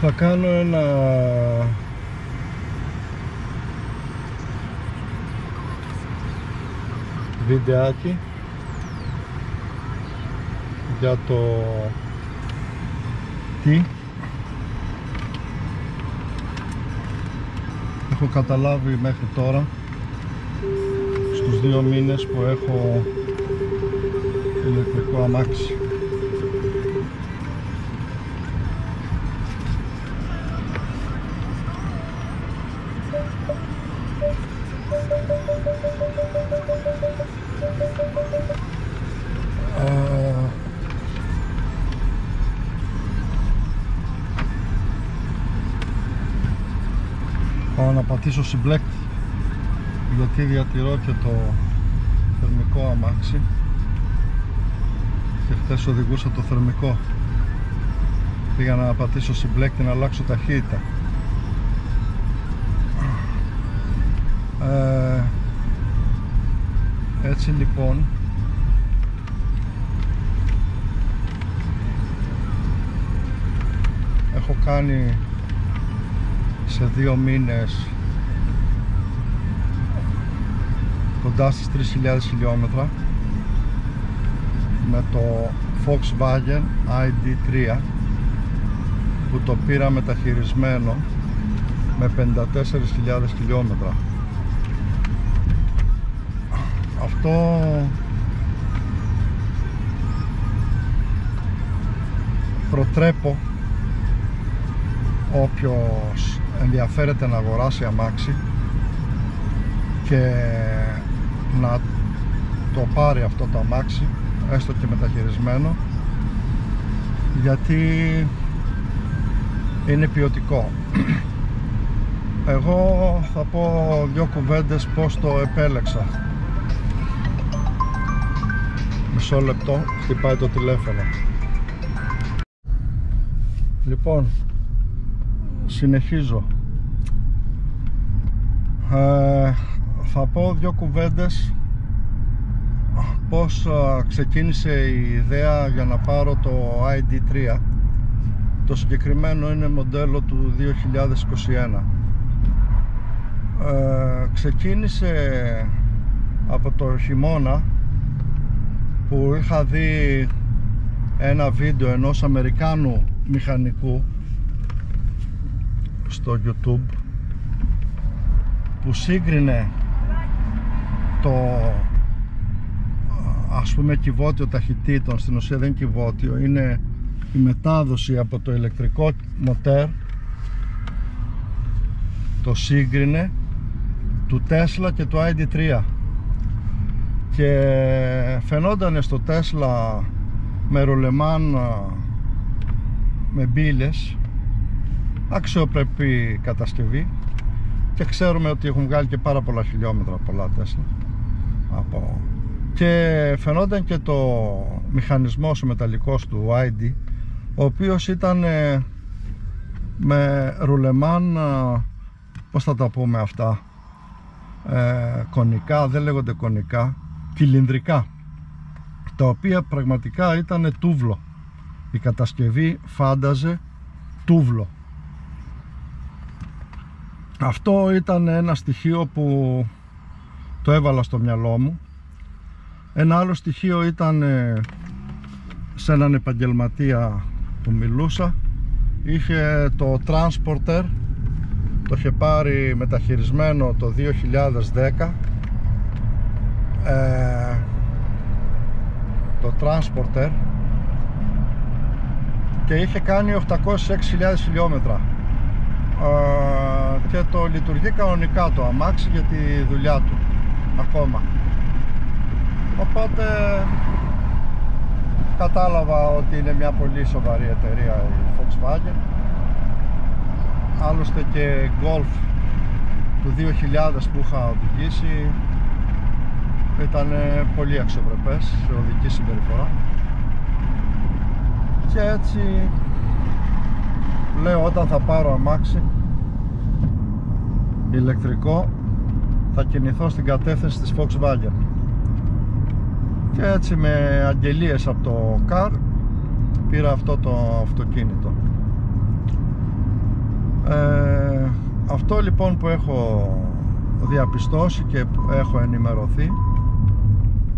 Θα κάνω ένα βιντεάκι για το τι έχω καταλάβει μέχρι τώρα στους 2 μήνες που έχω ηλεκτρικό αμάξι. Πάω να πατήσω συμπλέκτη γιατί διατηρώ και το θερμικό αμάξι και χθες οδηγούσα το θερμικό. Πήγα να πατήσω συμπλέκτη να αλλάξω ταχύτητα. Έτσι λοιπόν έχω κάνει σε 2 μήνες κοντά στις 3.000 χιλιόμετρα με το Volkswagen ID3 που το πήρα μεταχειρισμένο με 54.000 χιλιόμετρα. Αυτό προτρέπω όποιος ενδιαφέρεται να αγοράσει αμάξι και να το πάρει αυτό το αμάξι έστω και μεταχειρισμένο, γιατί είναι ποιοτικό. Εγώ θα πω 2 κουβέντες πως το επέλεξα. Μισό λεπτό, χτυπάει το τηλέφωνο. Λοιπόν, συνεχίζω. Θα πω 2 κουβέντες πως ξεκίνησε η ιδέα για να πάρω το ID3. Το συγκεκριμένο είναι μοντέλο του 2021. Ξεκίνησε από το χειμώνα που είχα δει ένα βίντεο ενός Αμερικάνου μηχανικού στο YouTube που σύγκρινε το ας πούμε κυβότιο ταχυτήτων. Στην ουσία δεν είναι κυβότιο, είναι η μετάδοση από το ηλεκτρικό μοτέρ. Το σύγκρινε του Tesla και του ID3 και φαινόταν στο Tesla με ρολεμάν, με μπίλες, αξιοπρεπή κατασκευή, και ξέρουμε ότι έχουν βγάλει και πάρα πολλά χιλιόμετρα πολλά Tesla και φαινόταν και το μηχανισμός ο μεταλλικός του ID, ο οποίος ήταν με ρουλεμάν, πώς θα τα πούμε αυτά, κονικά, δεν λέγονται κονικά, κυλινδρικά, τα οποία πραγματικά ήταν τούβλο. Η κατασκευή φάνταζε τούβλο. Αυτό ήταν ένα στοιχείο που το έβαλα στο μυαλό μου. Ένα άλλο στοιχείο ήταν σε έναν επαγγελματία που μιλούσα. Είχε το Transporter, το είχε πάρει μεταχειρισμένο το 2010, το Transporter, και είχε κάνει 806.000 χιλιόμετρα και το λειτουργεί κανονικά το αμάξι για τη δουλειά του ακόμα. Οπότε κατάλαβα ότι είναι μια πολύ σοβαρή εταιρεία η Volkswagen. Άλλωστε και Golf του 2000 που είχα οδηγήσει ήταν πολύ αξιοπρεπές σε οδική συμπεριφορά, και έτσι λέω, όταν θα πάρω αμάξι ηλεκτρικό θα κινηθώ στην κατεύθυνση της Volkswagen. Και έτσι με αγγελίες από το CAR πήρα αυτό το αυτοκίνητο. Αυτό λοιπόν που έχω διαπιστώσει και έχω ενημερωθεί,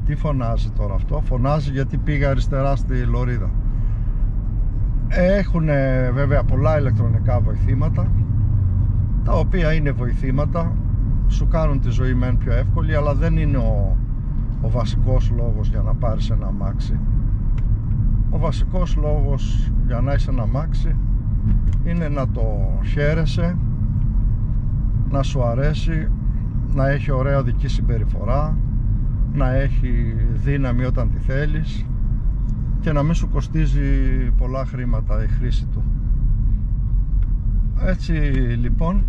τι φωνάζει τώρα αυτό? Φωνάζει γιατί πήγα αριστερά στη λωρίδα. Έχουν βέβαια πολλά ηλεκτρονικά βοηθήματα, τα οποία είναι βοηθήματα, σου κάνουν τη ζωή μεν πιο εύκολη, αλλά δεν είναι ο βασικός λόγος για να πάρεις ένα αμάξι. Ο βασικός λόγος για να έχεις ένα αμάξι είναι να το χαίρεσαι, να σου αρέσει, να έχει ωραία οδική συμπεριφορά, να έχει δύναμη όταν τη θέλεις και να μην σου κοστίζει πολλά χρήματα η χρήση του. Έτσι λοιπόν,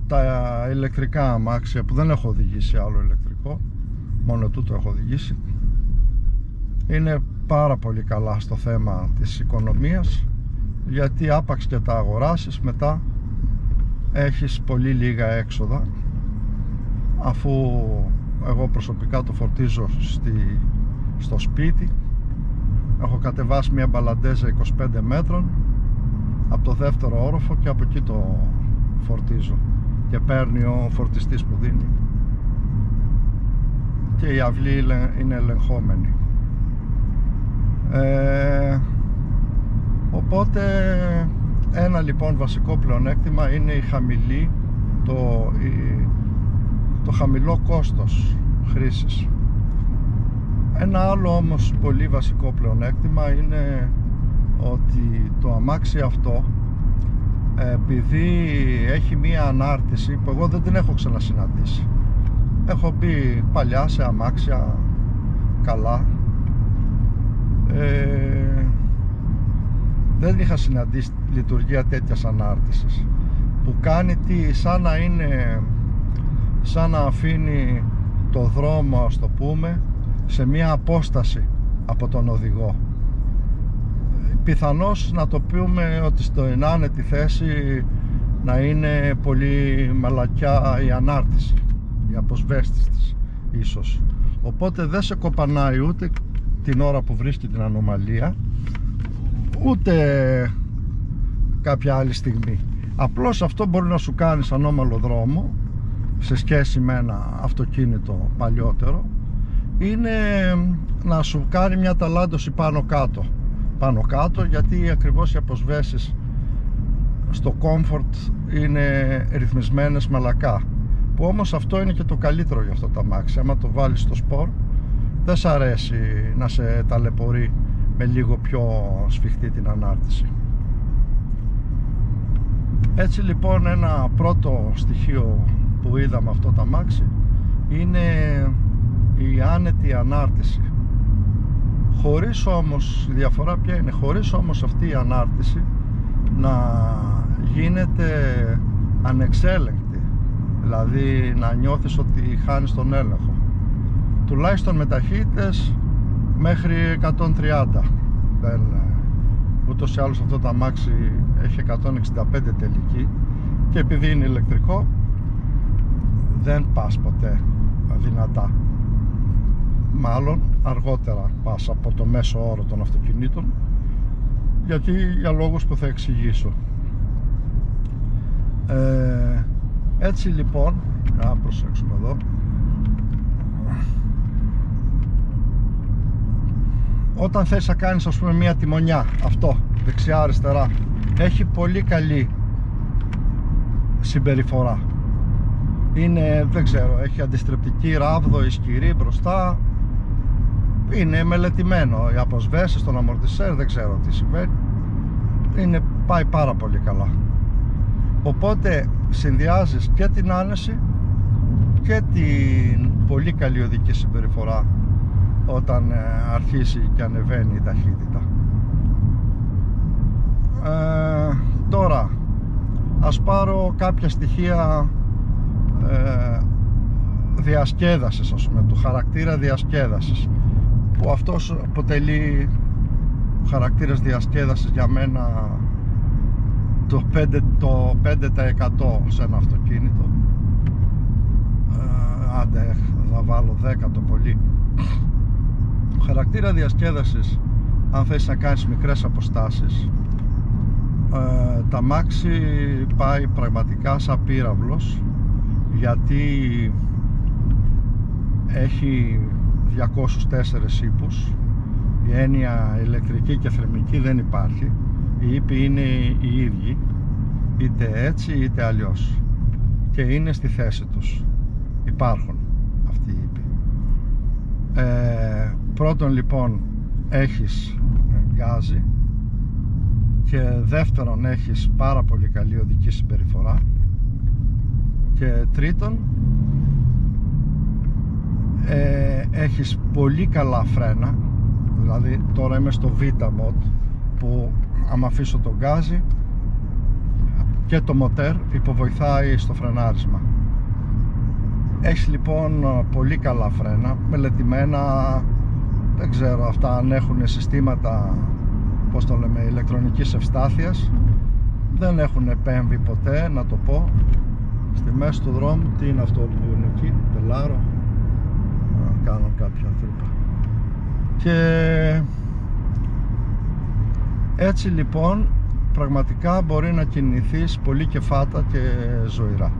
τα ηλεκτρικά αμάξια, που δεν έχω οδηγήσει άλλο ηλεκτρικό, μόνο τούτο έχω οδηγήσει, είναι πάρα πολύ καλά στο θέμα της οικονομίας, γιατί άπαξ και τα αγοράσεις, μετά έχεις πολύ λίγα έξοδα, αφού εγώ προσωπικά το φορτίζω στο σπίτι. Έχω κατεβάσει μια μπαλαντέζα 25 μέτρων από το δεύτερο όροφο και από εκεί το φορτίζω και παίρνει ο φορτιστής που δίνει, και η αυλή είναι ελεγχόμενη. Οπότε ένα λοιπόν βασικό πλεονέκτημα είναι η χαμηλή, το χαμηλό κόστος χρήσης. Ένα άλλο όμως πολύ βασικό πλεονέκτημα είναι ότι το αμάξι αυτό, επειδή έχει μία ανάρτηση που εγώ δεν την έχω ξανασυναντήσει, έχω μπει παλιά σε αμάξια καλά, δεν είχα συναντήσει λειτουργία τέτοιας ανάρτησης, που κάνει σαν να αφήνει το δρόμο, ας το πούμε, σε μία απόσταση από τον οδηγό. Πιθανώς να το πούμε ότι στο ενάνετη θέση να είναι πολύ μαλακιά η ανάρτηση, η αποσβέστης της ίσως, οπότε δεν σε κοπανάει ούτε την ώρα που βρίσκει την ανομαλία, ούτε κάποια άλλη στιγμή. Απλώς αυτό μπορεί να σου κάνει σαν ανώμαλο δρόμο σε σχέση με ένα αυτοκίνητο παλιότερο, είναι να σου κάνει μια ταλάντωση πάνω κάτω, γιατί ακριβώς οι αποσβέσεις στο comfort είναι ρυθμισμένες μαλακά, που όμως αυτό είναι και το καλύτερο για αυτό το αμάξι. Άμα το βάλεις στο σπορ, δεν σ' αρέσει να σε ταλαιπωρεί με λίγο πιο σφιχτή την ανάρτηση. Έτσι λοιπόν, ένα πρώτο στοιχείο που είδαμε αυτό το αμάξι είναι η άνετη ανάρτηση. Χωρίς όμως, η διαφορά ποια είναι? Χωρίς όμως αυτή η ανάρτηση να γίνεται ανεξέλεγκτη, δηλαδή να νιώθεις ότι χάνεις τον έλεγχο, τουλάχιστον με ταχύτητες μέχρι 130. Ούτως ή άλλως αυτό το αμάξι έχει 165 τελική, και επειδή είναι ηλεκτρικό δεν πας ποτέ δυνατά, μάλλον αργότερα πας από το μέσο όρο των αυτοκινήτων, γιατί για λόγους που θα εξηγήσω. Έτσι λοιπόν, να προσέξουμε εδώ, όταν θες να κάνεις, ας πούμε, μια τιμονιά, αυτό δεξιά αριστερά, έχει πολύ καλή συμπεριφορά. Είναι, δεν ξέρω, έχει αντιστρεπτική ράβδο ισχυρή μπροστά, είναι μελετημένο, οι αποσβέσεις, τον αμορτισέρ, δεν ξέρω τι συμβαίνει, πάει πάρα πολύ καλά. Οπότε συνδυάζεις και την άνεση και την πολύ καλή οδική συμπεριφορά όταν αρχίσει και ανεβαίνει η ταχύτητα. Τώρα ας πάρω κάποια στοιχεία διασκέδασης, ας πούμε, του χαρακτήρα διασκέδασης, που αυτός αποτελεί χαρακτήρας διασκέδασης για μένα το 5% σε ένα αυτοκίνητο. Άντε, θα βάλω 10 το πολύ. Χαρακτήρα διασκέδασης, αν θες να κάνεις μικρές αποστάσεις, τα αμάξι πάει πραγματικά σαν πύραυλος, γιατί έχει 204 ύπους. Η έννοια ηλεκτρική και θερμική δεν υπάρχει. Οι ύποι είναι οι ίδιοι, είτε έτσι είτε αλλιώς, και είναι στη θέση τους. Υπάρχουν αυτοί οι ύποι. Πρώτον λοιπόν έχεις γκάζι, και δεύτερον έχεις πάρα πολύ καλή οδική συμπεριφορά, και τρίτον έχεις πολύ καλά φρένα. Δηλαδή τώρα είμαι στο Β mode, που άμα αφήσω το γκάζι και το μοτέρ υποβοηθάει στο φρενάρισμα. Έχεις λοιπόν πολύ καλά φρένα, μελετημένα. Δεν ξέρω αυτά αν έχουν συστήματα, πώς το λέμε, ηλεκτρονικής ευστάθειας. Δεν έχουν επέμβει ποτέ, να το πω. Στη μέση του δρόμου, τι είναι αυτό που είναι εκεί, τελάρω, κάνω κάποια τρύπα. Και έτσι λοιπόν πραγματικά μπορεί να κινηθείς πολύ κεφάτα και ζωηρά.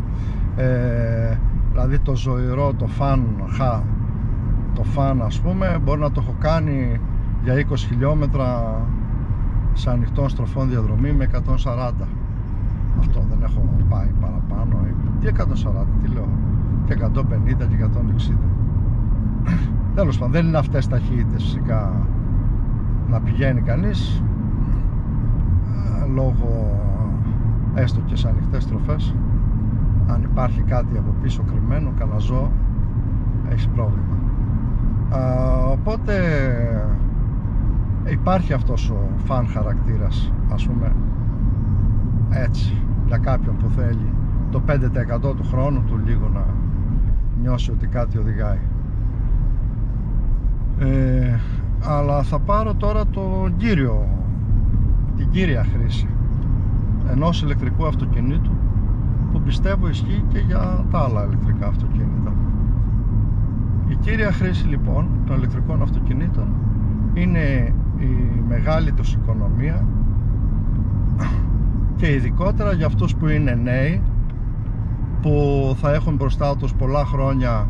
Δηλαδή το ζωηρό, το φαν ας πούμε, μπορεί να το έχω κάνει για 20 χιλιόμετρα σε ανοιχτών στροφών διαδρομή με 140. Αυτό δεν έχω πάει παραπάνω. Τι 140, τι λέω, και 150 και 160. Τέλος πάντων, δεν είναι αυτές ταχύτητες φυσικά να πηγαίνει κανείς, λόγω έστω και σε ανοιχτές στροφές. Αν υπάρχει κάτι από πίσω κρυμμένο, κανένα ζώο, έχεις πρόβλημα. Οπότε υπάρχει αυτός ο φαν χαρακτήρας, ας πούμε, έτσι, για κάποιον που θέλει το 5% του χρόνου του λίγο να νιώσει ότι κάτι οδηγάει. Αλλά θα πάρω τώρα την κύρια χρήση ενός ηλεκτρικού αυτοκινήτου, που πιστεύω ισχύει και για τα άλλα ηλεκτρικά αυτοκίνητα. Η κύρια χρήση λοιπόν των ηλεκτρικών αυτοκινήτων είναι η μεγάλη τους οικονομία, και ειδικότερα για αυτούς που είναι νέοι, που θα έχουν μπροστά τους πολλά χρόνια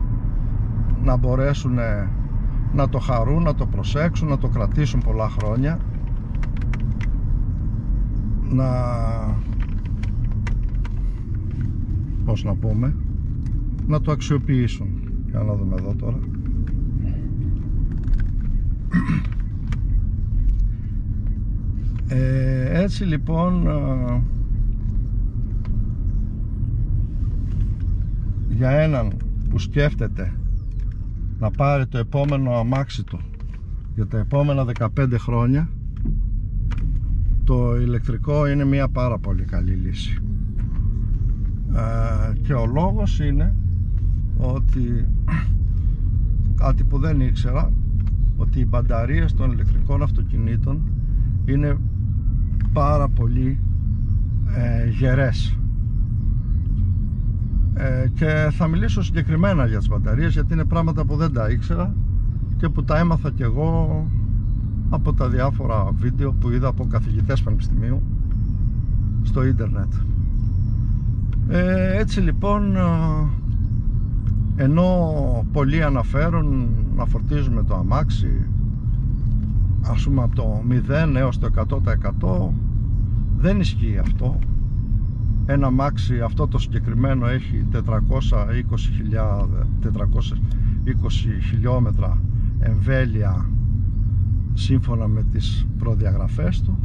να μπορέσουν να το χαρούν, να το προσέξουν, να το κρατήσουν πολλά χρόνια, να το αξιοποιήσουν. Για να δούμε εδώ τώρα. Έτσι λοιπόν, για έναν που σκέφτεται να πάρει το επόμενο αμάξι του για τα επόμενα 15 χρόνια, το ηλεκτρικό είναι μια πάρα πολύ καλή λύση. Και ο λόγος είναι ότι κάτι που δεν ήξερα, ότι οι μπαταρίες των ηλεκτρικών αυτοκινήτων είναι πάρα πολύ γερές. Και θα μιλήσω συγκεκριμένα για τις μπαταρίες, γιατί είναι πράγματα που δεν τα ήξερα και που τα έμαθα κι εγώ από τα διάφορα βίντεο που είδα από καθηγητές πανεπιστημίου στο ίντερνετ. Έτσι λοιπόν, ενώ πολλοί αναφέρουν να φορτίζουμε το αμάξι, ας πούμε, από το 0 έως το 100%, δεν ισχύει αυτό. Ένα αμάξι αυτό το συγκεκριμένο έχει 420 χιλιόμετρα εμβέλεια σύμφωνα με τις προδιαγραφές του.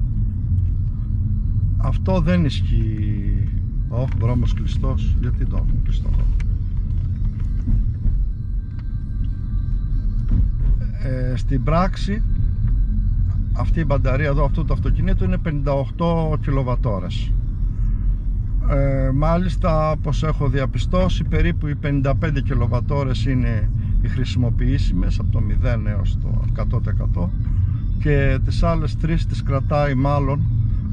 Αυτό δεν ισχύει. Δρόμος κλειστός. Γιατί το έχουν κλειστό εδώ? Στην πράξη αυτή η μπαταρία εδώ, αυτού του αυτοκινήτου, είναι 58 κιλοβατόρες. Μάλιστα, όπως έχω διαπιστώσει, περίπου οι 55 κιλοβατόρες είναι οι χρησιμοποιήσιμες από το 0 έως το 100%, και τις άλλες 3 τις κρατάει μάλλον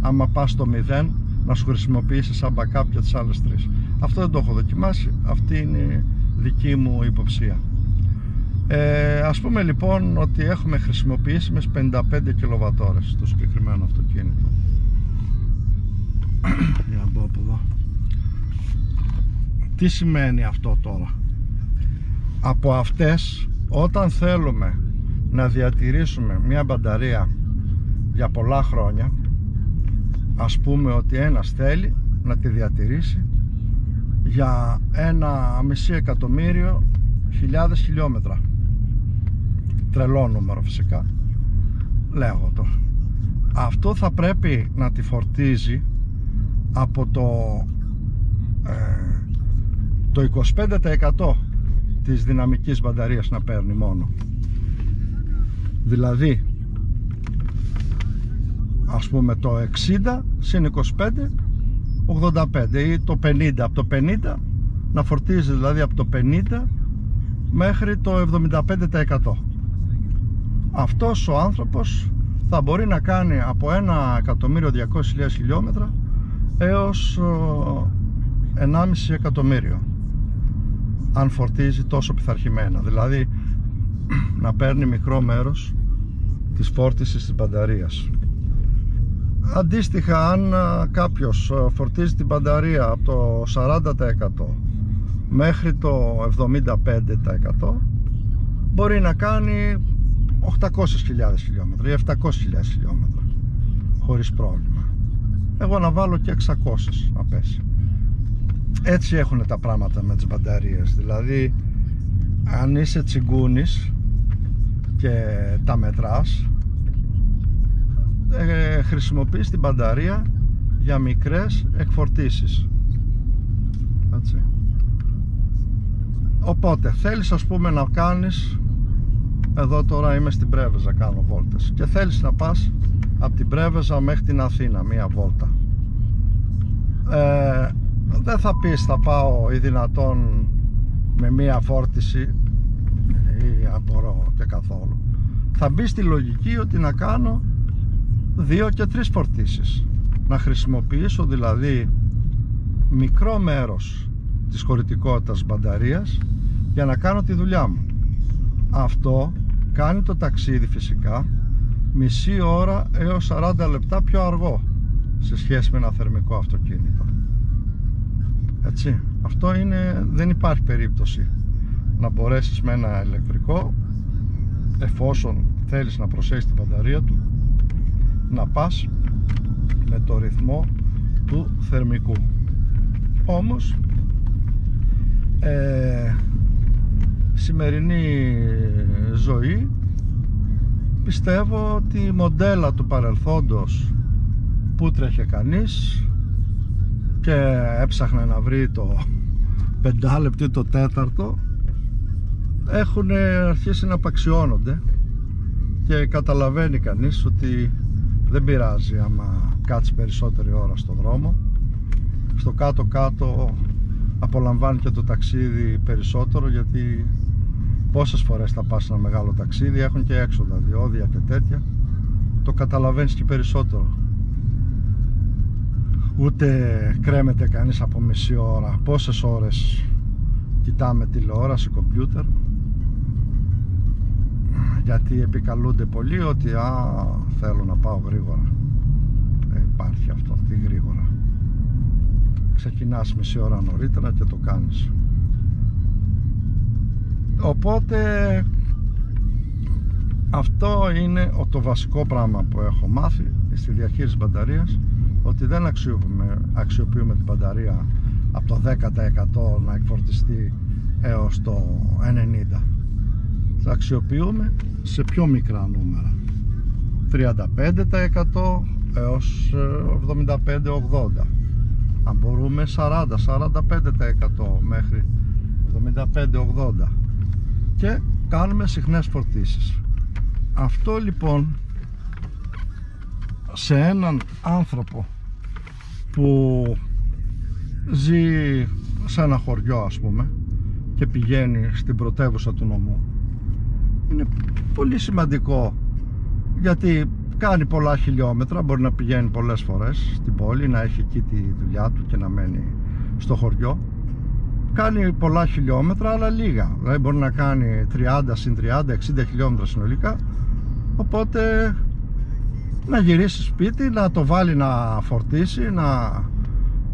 άμα πας στο 0 να σου χρησιμοποιήσει σαν backup για τις άλλες 3. Αυτό δεν το έχω δοκιμάσει, αυτή είναι δική μου υποψία. Ας πούμε λοιπόν ότι έχουμε χρησιμοποιήσιμες 55 κιλοβατόρες στο συγκεκριμένο αυτοκίνητο. Για να μπω από εδώ. Τι σημαίνει αυτό τώρα? Από αυτές, όταν θέλουμε να διατηρήσουμε μια μπαταρία για πολλά χρόνια, ας πούμε ότι ένας θέλει να τη διατηρήσει για 1,5 εκατομμύριο χιλιάδες χιλιόμετρα, τρελό νούμερο φυσικά, λέγω το, αυτό θα πρέπει να τη φορτίζει από το 25% της δυναμικής μπαταρίας να παίρνει μόνο. Δηλαδή ας πούμε το 60 συν 25 85, ή το 50, από το 50 να φορτίζει, δηλαδή από το 50 μέχρι το 75%. Αυτός ο άνθρωπος θα μπορεί να κάνει από 1.200.000 χιλιόμετρα έως 1,5 εκατομμύριο, αν φορτίζει τόσο πειθαρχημένα, δηλαδή να παίρνει μικρό μέρος της φόρτισης της μπαταρίας. Αντίστοιχα, αν κάποιος φορτίζει την μπαταρία από το 40% μέχρι το 75%, μπορεί να κάνει 800.000 χιλιόμετρα ή 700.000 χιλιόμετρα χωρίς πρόβλημα. Εγώ να βάλω και 600 να πέσει. Έτσι έχουν τα πράγματα με τις μπαταρίες. Δηλαδή αν είσαι τσιγκούνης και τα μετράς, χρησιμοποιείς την μπαταρία για μικρές εκφορτήσεις. Έτσι. Οπότε θέλεις, ας πούμε, να κάνεις, εδώ τώρα είμαι στην Πρέβεζα, κάνω βόλτες, και θέλεις να πας από την Πρέβεζα μέχρι την Αθήνα μία βόλτα, δεν θα πεις θα πάω ή δυνατόν με μία φόρτιση ή αν μπορώ και καθόλου. Θα μπει στη λογική ότι να κάνω 2 και 3 φορτίσεις, να χρησιμοποιήσω δηλαδή μικρό μέρος της χωρητικότητας μπαταρίας για να κάνω τη δουλειά μου. Αυτό κάνει το ταξίδι φυσικά μισή ώρα έως 40 λεπτά πιο αργό σε σχέση με ένα θερμικό αυτοκίνητο. Έτσι, αυτό είναι, δεν υπάρχει περίπτωση να μπορέσεις με ένα ηλεκτρικό, εφόσον θέλεις να προσέχεις την μπαταρία του, να πας με το ρυθμό του θερμικού. Όμως σημερινή ζωή πιστεύω ότι η μοντέλα του παρελθόντος που τρέχε κανείς και έψαχνε να βρει το 5 λεπτό ή το 4ο, έχουν αρχίσει να απαξιώνονται και καταλαβαίνει κανείς ότι δεν πειράζει άμα κάτσει περισσότερη ώρα στο δρόμο. Στο κάτω-κάτω απολαμβάνει και το ταξίδι περισσότερο, γιατί πόσες φορές θα πας ένα μεγάλο ταξίδι, έχουν και έξοδα, διόδια και τέτοια, το καταλαβαίνεις και περισσότερο. Ούτε κρέμεται κανείς από μισή ώρα. Πόσες ώρες κοιτάμε τηλεόραση, κομπιούτερ, γιατί επικαλούνται πολλοί ότι θέλω να πάω γρήγορα. Υπάρχει αυτό, τι γρήγορα? Ξεκινάς μισή ώρα νωρίτερα και το κάνεις. Οπότε αυτό είναι το βασικό πράγμα που έχω μάθει στη διαχείριση μπαταρίας, ότι δεν αξιοποιούμε την μπαταρία από το 10% να εκφορτιστεί έως το 90%. Θα αξιοποιούμε σε πιο μικρά νούμερα, 35% έως 75-80%, αν μπορούμε 40-45% μέχρι 75-80%, και κάνουμε συχνές φορτίσεις. Αυτό λοιπόν σε έναν άνθρωπο που ζει σε ένα χωριό, ας πούμε, και πηγαίνει στην πρωτεύουσα του νομού, είναι πολύ σημαντικό, γιατί κάνει πολλά χιλιόμετρα, μπορεί να πηγαίνει πολλές φορές στην πόλη, να έχει εκεί τη δουλειά του και να μένει στο χωριό. Κάνει πολλά χιλιόμετρα αλλά λίγα, δηλαδή μπορεί να κάνει 30 συν 30, 60 χιλιόμετρα συνολικά, οπότε να γυρίσει σπίτι, να το βάλει να φορτίσει,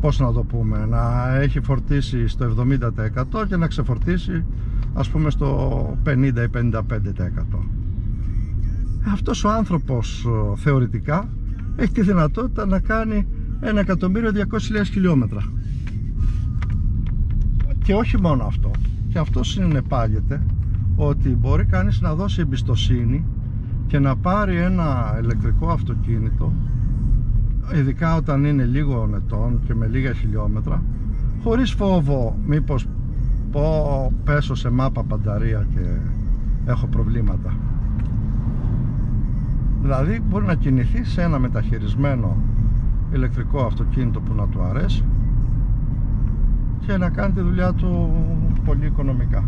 πώς να το πούμε, να έχει φορτίσει στο 70% και να ξεφορτίσει ας πούμε στο 50 ή 55%. Αυτός ο άνθρωπος θεωρητικά έχει τη δυνατότητα να κάνει 1.200.000 χιλιόμετρα. Και όχι μόνο αυτό, και αυτό συνεπάγεται ότι μπορεί κανείς να δώσει εμπιστοσύνη και να πάρει ένα ηλεκτρικό αυτοκίνητο, ειδικά όταν είναι λίγο ετών και με λίγα χιλιόμετρα, χωρίς φόβο μήπως πέσω σε μάπα μπαταρία και έχω προβλήματα. Δηλαδή μπορεί να κινηθεί σε ένα μεταχειρισμένο ηλεκτρικό αυτοκίνητο που να του αρέσει και να κάνει τη δουλειά του πολύ οικονομικά.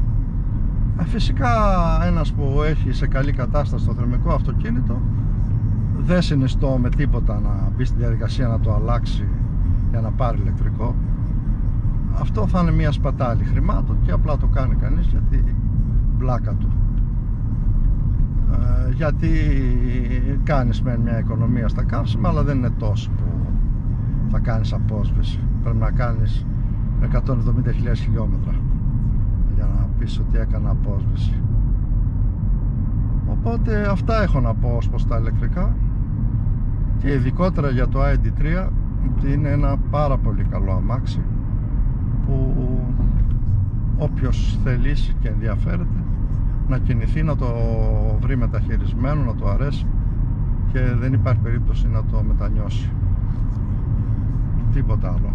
Φυσικά ένας που έχει σε καλή κατάσταση το θερμικό αυτοκίνητο δεν συνιστώ με τίποτα να μπει στη διαδικασία να το αλλάξει για να πάρει ηλεκτρικό. Αυτό θα είναι μια σπατάλη χρημάτων και απλά το κάνει κανείς για τη μπλάκα του. Γιατί κάνεις με μια οικονομία στα καύσιμα, αλλά δεν είναι τόσο που θα κάνεις απόσβεση. Πρέπει να κάνεις 170.000 χιλιόμετρα για να πεις ότι έκανα απόσβεση. Οπότε αυτά έχω να πω ως προς τα ηλεκτρικά, και ειδικότερα για το ID3, ότι είναι ένα πάρα πολύ καλό αμάξι που όποιος θελήσει και ενδιαφέρεται να κινηθεί, να το βρει μεταχειρισμένο, να το αρέσει, και δεν υπάρχει περίπτωση να το μετανιώσει. Τίποτα άλλο.